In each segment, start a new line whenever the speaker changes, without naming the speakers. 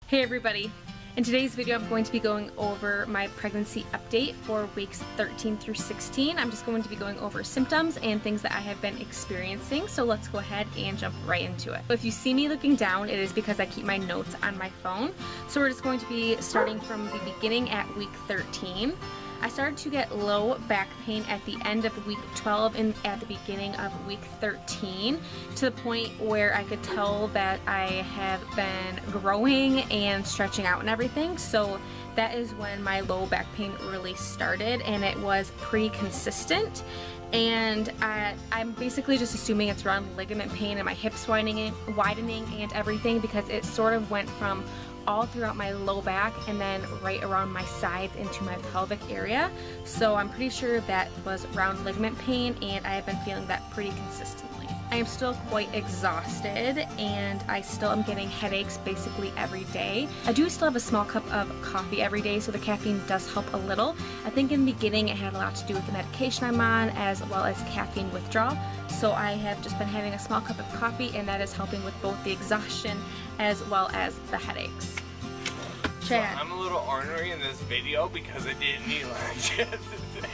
Hey everybody! In today's video I'm going to be going over my pregnancy update for weeks 13 through 16. I'm just going to be going over symptoms and things that I have been experiencing, so let's go ahead and jump right into it. If you see me looking down, it is because I keep my notes on my phone. So we're just going to be starting from the beginning at week 13. I started to get low back pain at the end of week 12 and at the beginning of week 13 to the point where I could tell that I have been growing and stretching out and everything. So that is when my low back pain really started, and it was pretty consistent. And I'm basically just assuming it's around ligament pain and my hips widening and everything, because it sort of went from all throughout my low back and then right around my sides into my pelvic area. So I'm pretty sure that was around ligament pain, and I have been feeling that pretty consistently. I am still quite exhausted, and I still am getting headaches basically every day. I do still have a small cup of coffee every day, so the caffeine does help a little. I think in the beginning it had a lot to do with the medication I'm on, as well as caffeine withdrawal. So I have just been having a small cup of coffee, and that is helping with both the exhaustion as well as the headaches. Chad.
So I'm a little ornery in this video because I didn't eat lunch yesterday.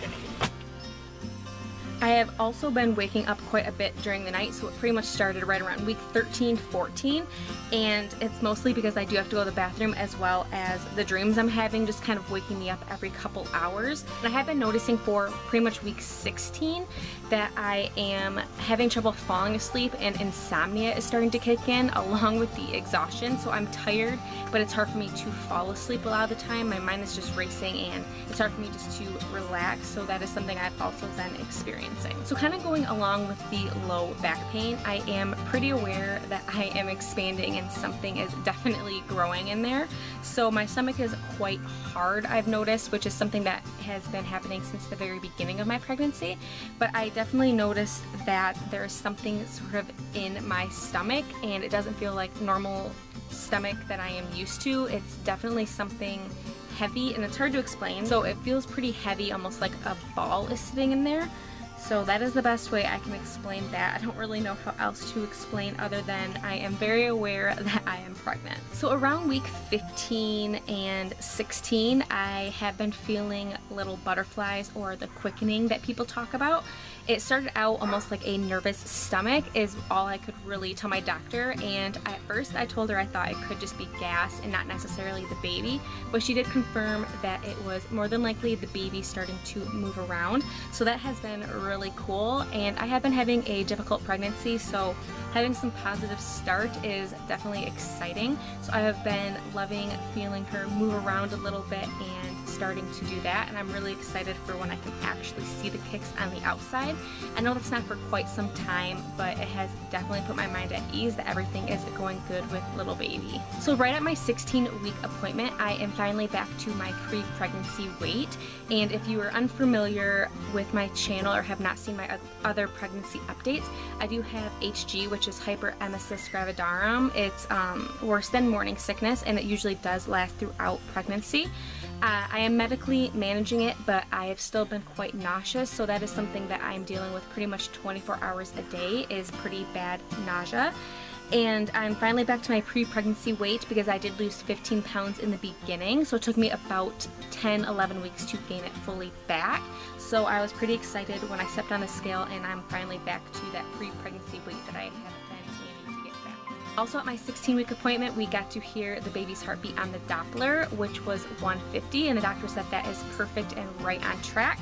I have also been waking up quite a bit during the night, so it pretty much started right around week 13, 14, and it's mostly because I do have to go to the bathroom, as well as the dreams I'm having just kind of waking me up every couple hours. And I have been noticing for pretty much week 16 that I am having trouble falling asleep, and insomnia is starting to kick in along with the exhaustion. So I'm tired, but it's hard for me to fall asleep a lot of the time. My mind is just racing, and it's hard for me just to relax. So that is something I've also been experiencing. So kind of going along with the low back pain, I am pretty aware that I am expanding and something is definitely growing in there. So my stomach is quite hard, I've noticed, which is something that has been happening since the very beginning of my pregnancy. But I definitely noticed that there's something sort of in my stomach, and it doesn't feel like normal stomach that I am used to. It's definitely something heavy, and it's hard to explain. So it feels pretty heavy, almost like a ball is sitting in there. So that is the best way I can explain that. I don't really know how else to explain other than I am very aware that I am pregnant. So around week 15 and 16, I have been feeling little butterflies, or the quickening that people talk about. It started out almost like a nervous stomach is all I could really tell my doctor, and at first I told her I thought it could just be gas and not necessarily the baby, but she did confirm that it was more than likely the baby starting to move around. So that has been really cool, and I have been having a difficult pregnancy, so having some positive start is definitely exciting. So I have been loving feeling her move around a little bit and starting to do that, and I'm really excited for when I can actually see the kicks on the outside. I know that's not for quite some time, but it has definitely put my mind at ease that everything is going good with little baby. So right at my 16-week appointment, I am finally back to my pre-pregnancy weight. And if you are unfamiliar with my channel or have not seen my other pregnancy updates, I do have HG, which is hyperemesis gravidarum. It's worse than morning sickness, and it usually does last throughout pregnancy. I am medically managing it, but I have still been quite nauseous, so that is something that I'm dealing with pretty much 24 hours a day, is pretty bad nausea. And I'm finally back to my pre-pregnancy weight because I did lose 15 pounds in the beginning, so it took me about 10-11 weeks to gain it fully back. So I was pretty excited when I stepped on the scale, and I'm finally back to that pre-pregnancy weight that I have been aiming to get back. Also at my 16-week appointment, we got to hear the baby's heartbeat on the Doppler, which was 150, and the doctor said that is perfect and right on track.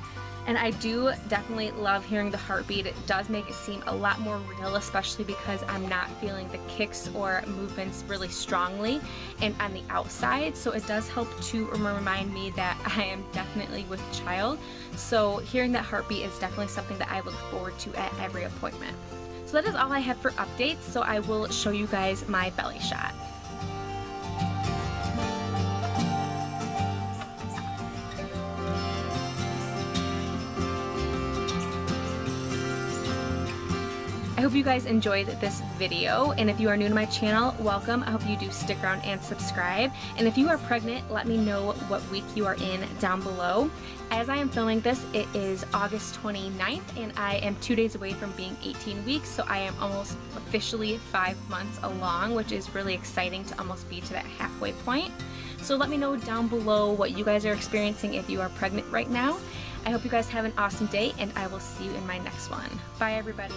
And I do definitely love hearing the heartbeat. It does make it seem a lot more real, especially because I'm not feeling the kicks or movements really strongly and on the outside. So it does help to remind me that I am definitely with child. So hearing that heartbeat is definitely something that I look forward to at every appointment. So that is all I have for updates. So I will show you guys my belly shot. I hope you guys enjoyed this video, and if you are new to my channel, welcome. I hope you do stick around and subscribe. And if you are pregnant, let me know what week you are in down below. As I am filming this, it is August 29th, and I am 2 days away from being 18 weeks, so I am almost officially 5 months along, which is really exciting to almost be to that halfway point. So let me know down below what you guys are experiencing if you are pregnant right now. I hope you guys have an awesome day, and I will see you in my next one. Bye, everybody.